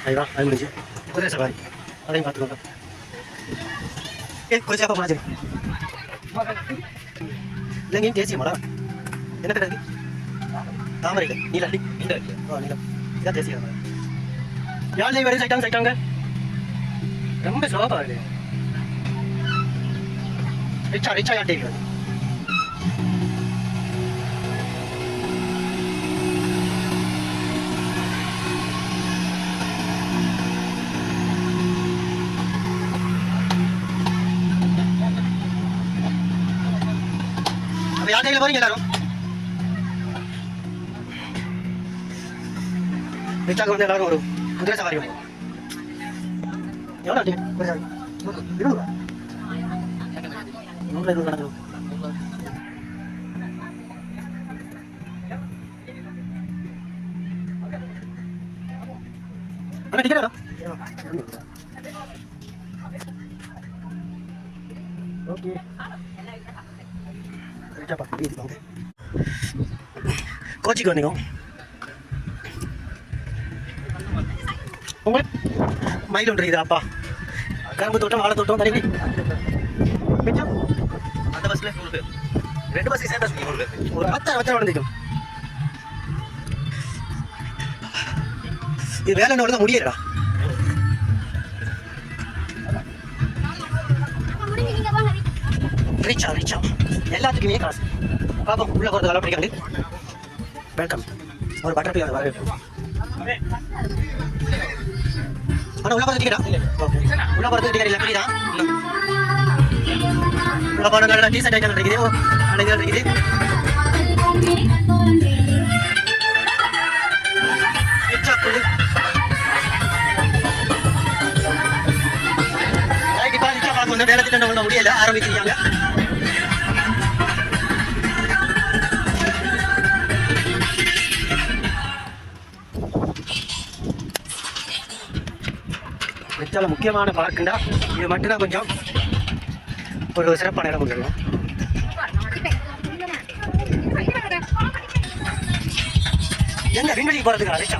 ஐயா அது முடிஞ்சு குதிரை சவாரி அதையும் பார்த்துக்கோங்க. குதிரை அப்போ மாதிரி இல்லைங்க தேசிய மரம் என்ன கிடையாது? தாமரை நீல நீலம் இதான் தேசிய மரம். யாழ் வரை சைட்டாங்க ரொம்ப சோபா இருக்கு. ரிச்சா யாழ் தேவி யாத்திரையில் போறீங்க எல்லாரும். ரிச்சாக்கு வந்து எல்லாரும் ஒரு குதிரை சவாரி. எவ்வளோ நடக்கும்? அண்ணா டிக்கெட்டா? ஓகே கோச்சிக்கு வந்தீங்க. உங்களுக்கு மயில் ஒன்று இது அப்பா. கரும்பு தோட்டம், வாழை தோட்டம், தனி மிச்சம் அந்த பஸ்ல 100 பேர், 2 பஸ் சேர்ந்தா 100 பேர், ஒரு 10 வந்துக்கும். இது வேலை தான் முடியலடா. ரிச்சா எல்லாத்துக்குமே காசு. பாப்போம் உள்ள போகிறது வேலை பிடிக்காது. வெல்கம். ஒரு பட்டர்ஃப்ளை வரவேற்பு. ஆனால் உள்ள போகிறது டிக்கெட்டா? ஓகே, உள்ள போகிறது டிக்கெட் இல்லை, புரியுதா? உள்ள போன நல்ல டீசர்ட் ஐட்டம் இருக்குது, நல்ல இது இருக்குது. ரிச்சா குழு ரைட். இப்போ ரிச்சா பார்க்க வந்து ஆரம்பிச்சிருக்காங்க. மெட்ரால முக்கியமான பார்க்குண்டா இது மட்டும்தான் கொஞ்சம் ஒரு சிறப்பான இடம் கொடுக்கணும். எங்க விண்வெளிக்கு போறதுக்கு ரிச்சா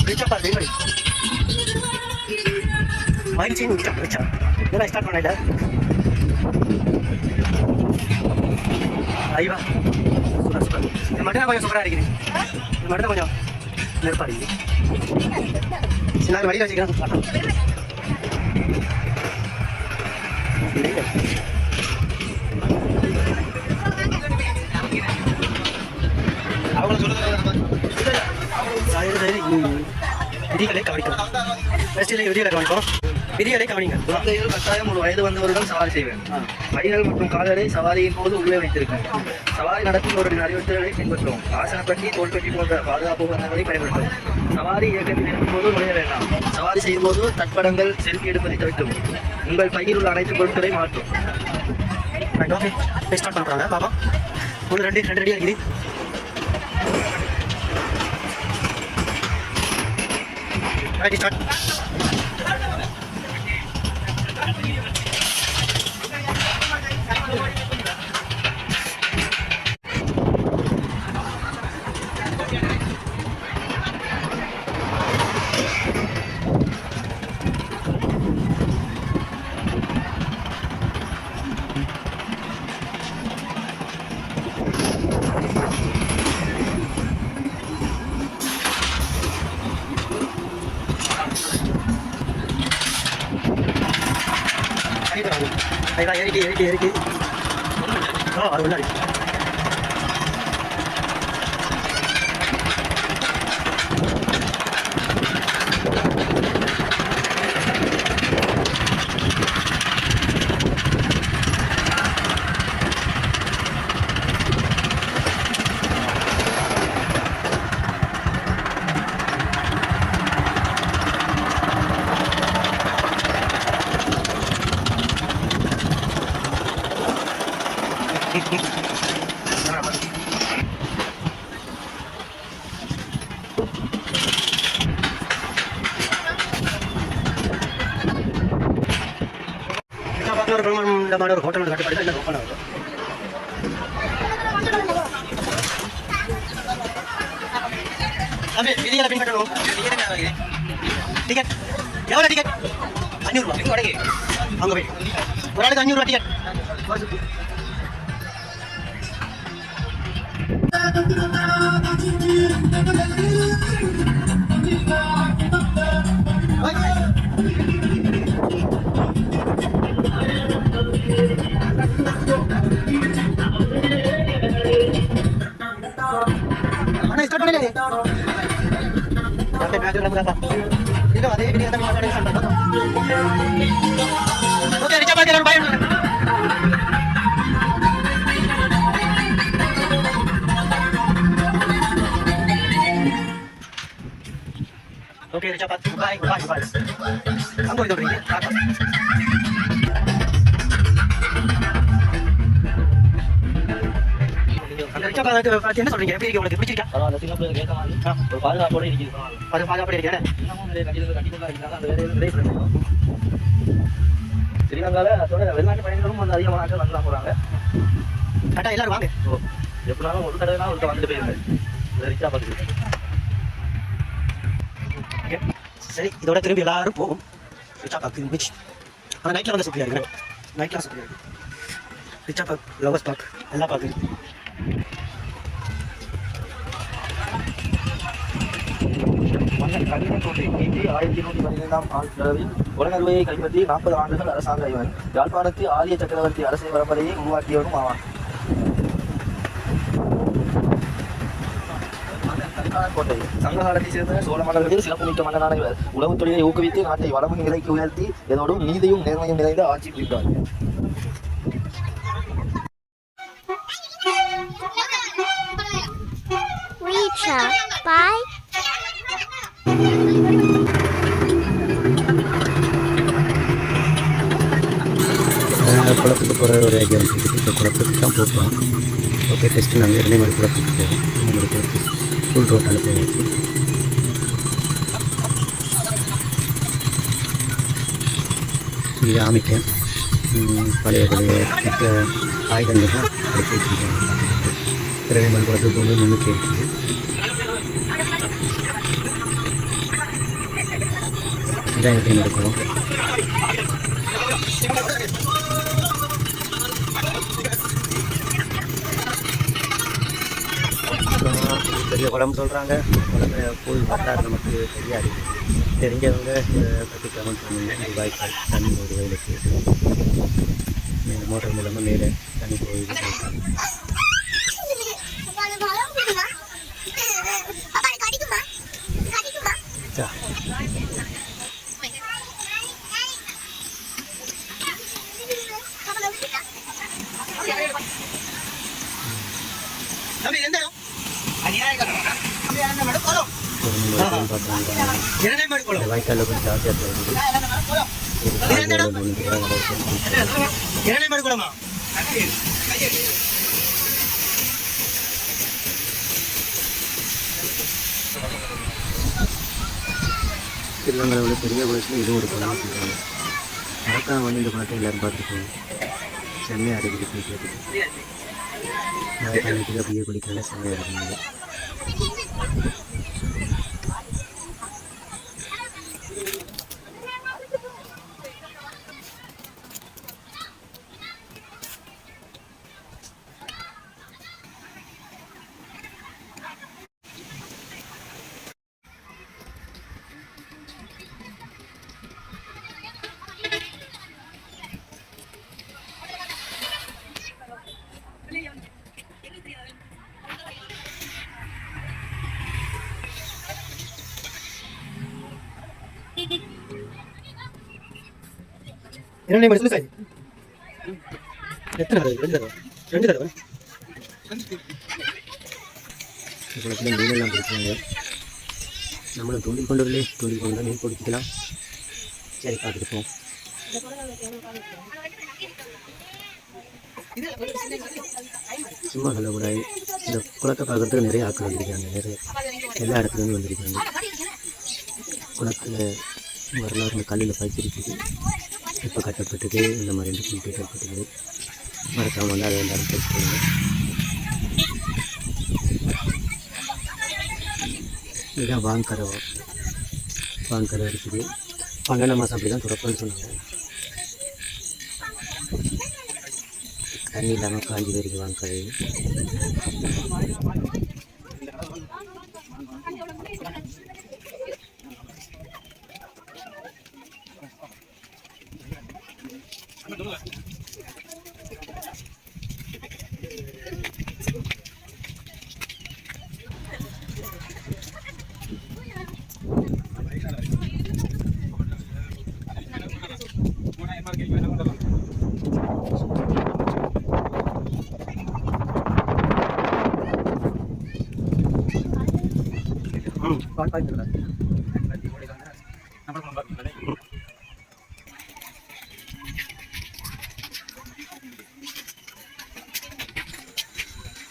ரிச்சா பாரு விண்வெளி மகிழ்ச்சின்னு விட்டோம். ரிச்சா இதெல்லாம் ஸ்டார்ட் பண்ணல ஐவா சூப்பர் சூப்பர். இது மட்டும் கொஞ்சம் சூப்பராக இருக்குது. இது மட்டும் கொஞ்சம் நெருப்பாடி சில வழி வச்சுக்கிறேன். அவங்க சொல்லுறது விதிகளை கவனிக்கும். விதிகளை கவனிப்போம். விதிகளை கவனிங்க. குழந்தைகள் கட்டாயம் ஒரு வயது வந்தவருடன் சவாரி செய்வேன். கைகள் மற்றும் கால்களை சவாரியின் போது உள்ளே வைத்திருக்கும். சவாரி நடத்துபவர்களின் அறிவுறுத்தல்களை பின்பற்றும். ஆசனப்பட்டி, தோள்பட்டி போன்ற பாதுகாப்பு உபகரணங்களை பயன்படுத்தும். சவாரி இயக்கத்தில் இருக்கும்போது நுழைய வேண்டாம். சவாரி செய்யும் போது தட்படங்கள் செல்ஃபி எடுப்பதை தவிர்க்கும். உங்கள் பையில் உள்ள அனைத்து பொருட்களை மாற்றும். ஓகே ஸ்டார்ட் பண்ணுறாங்க பாப்பா. ஒன்று ரெண்டு ரெண்டு ரெடியாக இருக்குது. Ride start. ஐயா ஏறிக்கு அது உள்ளாடி ஒரு பிரம்மாண்டமான ஒரு ஹோட்டல் கட்டப்பட்டு என்ன ஓப்பன் ஆகும். விதிகளை பின்பற்றணும். டிக்கெட் எவ்வளோ டிக்கெட்? 500 ரூபா. அங்கே போய் ஒரு ஆளுக்கு 500 ரூபா டிக்கெட். அண்ணா ஸ்டார்ட் பண்ணல ஓகே மேட்ச் நடக்குதா இல்ல அதே வீடியோ தான் மாட்டாங்க. ஓகே ரிச்சா பாக்கி எல்லாரும் பை ஓகே ரிச்சா பாக்கி பை அங்க போய் தோறீங்க. என்ன சொல்றீங்க? எப்படி இருக்கு உங்களுக்கு? பிடிச்சிருக்கா? பரவாயில்ல, சிங்கப்பூருக்கு ஏற்ற மாதிரி ஒரு பாதுகாப்போட இருக்குது. அது பாதுகாப்பு இருக்கேன். ஸ்ரீலங்காவில் வெளிநாட்டு பயணிகளும் வந்து அதிகமாக ஆட்கள் வந்துதான் போகிறாங்க. கரெக்டாக எல்லாரும் வாங்க. எப்படினாலும் ஒரு தடவை ஒருத்தர் வந்துட்டு போயிருங்க. ரிச்சா பார்த்து சரி, இதோட திரும்பி எல்லாரும் போகும். ரிச்சா பார்க்கு பீச். ஆனால் நைட்டில் வந்து சுற்றியா இருக்கிறேன். நைட்லாம் சுற்றியா இருக்கு. ரிச்சா பார்க், லவர்ஸ் பார்க் எல்லாம் பார்க்கு. கிபி 1115ஆம் ஆண்டு உலகருவையை கைப்பற்றி 40 ஆண்டுகள் அரசாங்க இவன் யாழ்ப்பாணத்து ஆரிய சக்கரவர்த்தி அரசை பரம்பரையை உருவாக்கியவனும் ஆவான். கோட்டை சங்க காலத்தை சேர்ந்த சோழ மன்னர்களில் சிறப்புமிக்க மன்னனான இவர் உளவுத் தொழிலை ஊக்குவித்து நாட்டை வளமும் நிலைக்கு உயர்த்தி இதோடும் நீதியும் நேர்மையும் நிறைந்த ஆட்சி புரிந்தார். Bye. போகிற ஒரு ஐடியா இருக்குது. இப்போ குளத்துக்கு தான் போட்டோம். ஓகே, டெஸ்ட்டு நாங்கள் இரணைமலை குளத்துக்கு போவோம். இரணைமலை குளத்துக்கு ஃபுல் ரோட்டால் போயாச்சு. இது ஆமிக்கேன் பழைய இப்போ ஆயுதங்கள்லாம் அடிச்சு வச்சுருக்காங்க. இரணைமலை குளத்துக்கு போகும்போது முன்னுக்கு இருக்குது. இதான் இரணைமலை குளம். பெரிய குளம் சொல்கிறாங்க. குளத்தில் ஃபுல் வரலாறு நமக்கு தெரியாது. தெரிஞ்சவங்க பற்றி கமெண்ட் பண்ணுங்க. இது வாய்க்கால் தண்ணி ஒரு வயலுக்கு மேலே மோட்டர் மூலமாக மேலே தண்ணி போகுது. தம்பி எந்த இடம்? இந்த வாய்க்காலில் கொஞ்சம் ஜாஸ்தியாக போகுது. இரணைமடு குளமா? திருவங்கலவில் பெரிய குளத்தில் இதுவும் ஒரு குளம் சொல்கிறாங்க. மறக்காம வந்து இந்த குளத்தை எல்லோரும் பார்த்துக்கோங்க. செம்மையாக இருக்குது குளிக்கிறதுக்கு. மழை காலத்துக்கு அப்படியே குளிக்கிறதுல செம்மையாக இருக்குங்க. இரணைமடு சொல்லு சார். எத்தனை தடவை? 2 தடவை. 2 தடவை. குளத்தில் மீனெல்லாம் பிடிச்சாங்க. நம்மளும் தூண்டில் கொண்டு வரல. தூண்டில் கொண்டு வந்து மீன் பிடிச்சிக்கலாம். சரி, பார்த்துட்டு போவோம். சும்மா சொல்லக்கூடாது. இந்த குளத்தை பார்க்குறதுக்கு நிறைய ஆட்கள் வந்திருக்காங்க. நிறைய எல்லா இடத்துலேருந்து வந்திருக்காங்க. குளத்தில் வரலாறு இந்த கல்லில் பதிச்சிருக்குது. இப்போ கட்டப்பட்டது இந்த மாதிரி கட்டப்பட்டது. மறக்காமல் வந்து அதை எல்லாரும் பேசிக்கோங்க. இதுதான் வாங்கரை இருக்குது. 12 மாதம் அப்படி தான் துறப்புன்னு சொன்னாங்க. தண்ணி இல்லாமல் காஞ்சி போயிருக்கு வாங்கரை.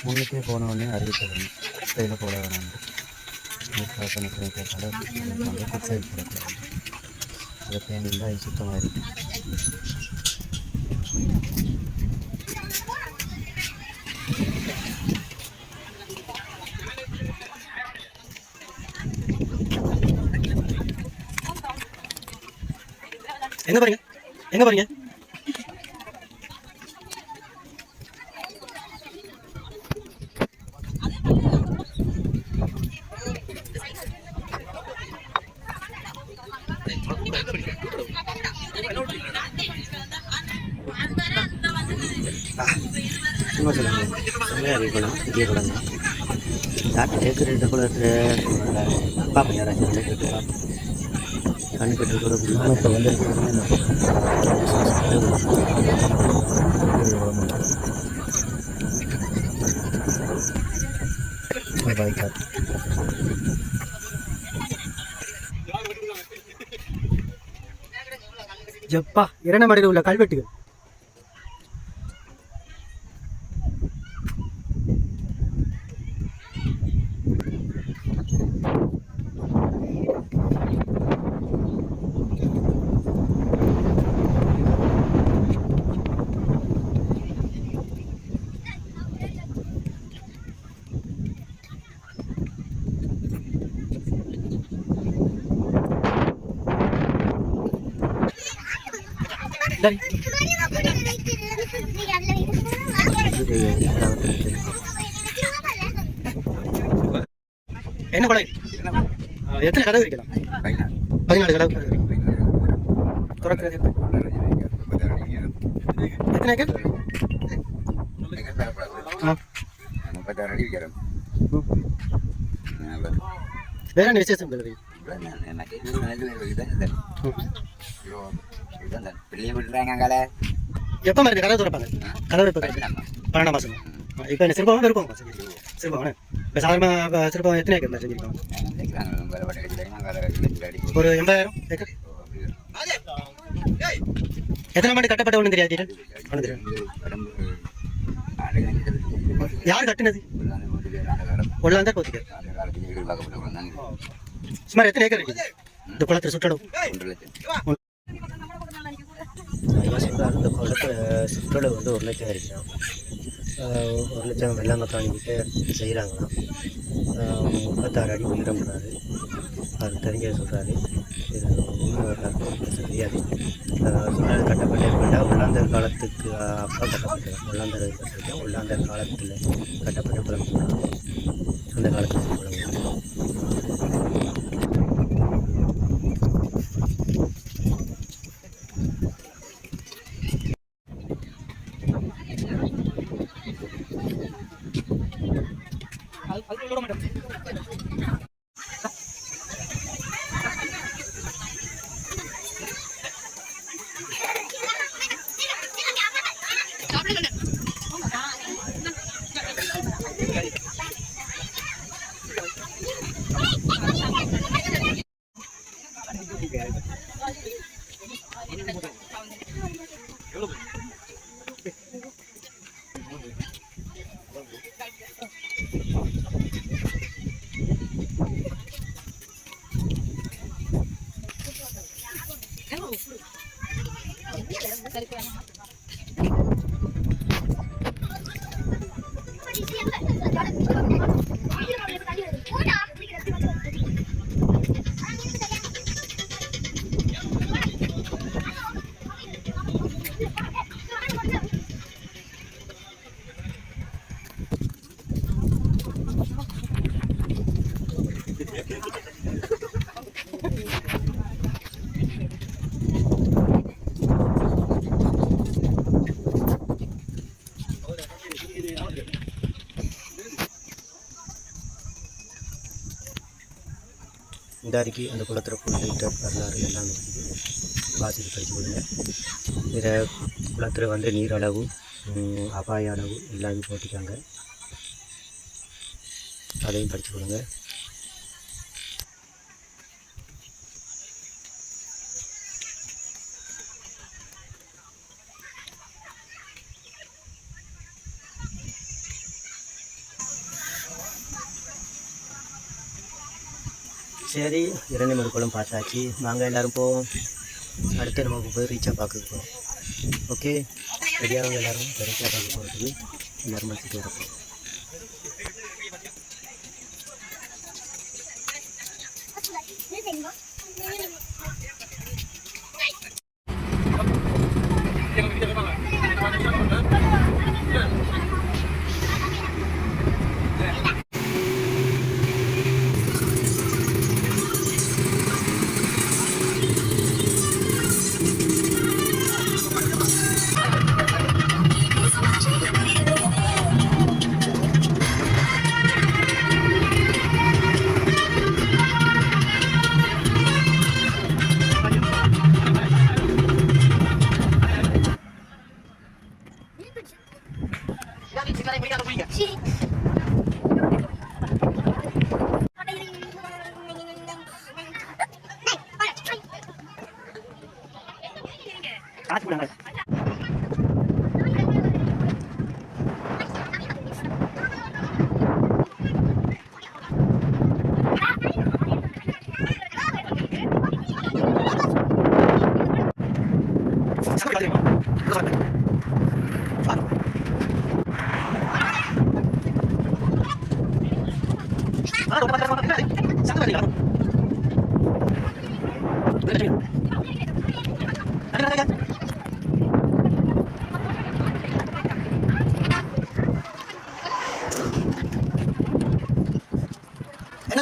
முன்னுக்கே போனோடனே அறிவிக்கணும். கையில் போட வேணாம். சைடு போடக்கூடாது. அதை பேன் இருந்தால் அது சுத்தமாக இருக்குது. எங்க போறீங்க? எங்க போறீங்க? சும்மா சொல்லுங்கள். செம்மையாக இருக்கணும். பெரிய குளம் தான். டாக்டர் கேட்குற குளத்தில் பார்ப்போம். யாராச்சும் கேட்டு பார்ப்போம். கண் கட்டு கூட இப்போ வந்து வாய்க்கால். ஜப்பா இரணைமடையில் உள்ள கல்வெட்டுகள் சரி என்ன கொலை எத்தனை கதவு இருக்கலாம் 14 கதவு திறக்கிறது எத்தனை ஏக்கர் வேற என்ன விசேஷம் இல்லை எப்போ மாதிரி கதவு திறப்பாங்க கதவு எப்போ 12 மாதம் இப்போ என்ன சிறுபாவும் இருப்பாங்க சிறுபாவனே இப்போ சாதாரணமாக சிறுபாவம் எத்தனை ஏக்கர் செஞ்சுருக்காங்க ஒரு 80,000 ஏக்கர் எத்தனை ஆண்டு கட்டப்பட்ட ஒன்றும் தெரியாது ஒன்றும் தெரியாது யார் கட்டினது ஒல்லாந்தர் போத்துக்கு சுமார் எத்தனை ஏக்கர் இருக்குது இந்த குளத்தில் சுற்றளவு அந்த குளத்தில் சுற்றளவு வந்து 1 லட்சம் இருக்கலாம் 1 லட்சம் வெள்ளாமை காணிக்கிட்ட செய்கிறாங்களாம் 36 அடி உயரம்ன்றாரு அது தெரிஞ்ச சொல்கிறாரு இது உண்மை வரலாறு தெரியாது கட்டப்பட்ட உள்ளாந்தர் காலத்துக்கு அப்பா கட்டப்பட்டது உள்ளாந்தர் காலத்தில் கட்டப்பட்ட குளம் அந்த காலத்தில் குளம் இந்த அறிக்கை அந்த குளத்தில் போயிட்ட வரலாறு எல்லாம் இருக்குது வாசித்து படித்து கொடுங்க. இதில் குளத்தில் வந்து நீர் அளவு அபாய அளவு எல்லாமே போட்டிருக்காங்க, அதையும் படித்து கொடுங்க. சரி, 2 மணி குளம் பார்த்தாச்சு. வாங்க எல்லோரும் போவோம். அடுத்து நமக்கு போய் ரீச்சாக பார்க்க போகிறோம். ஓகே, ரெடியாகவங்க எல்லோரும் ரீச்சாக பார்க்க போகிறதுக்கு எல்லோரும் மனசுக்கு இருப்போம்.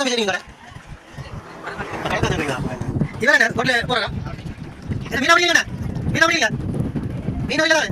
என்ன பேசுறீங்க இவன் என்ன போட்ல போறா மீனா முடியுங்க மீனா முடியுங்க மீனா முடியல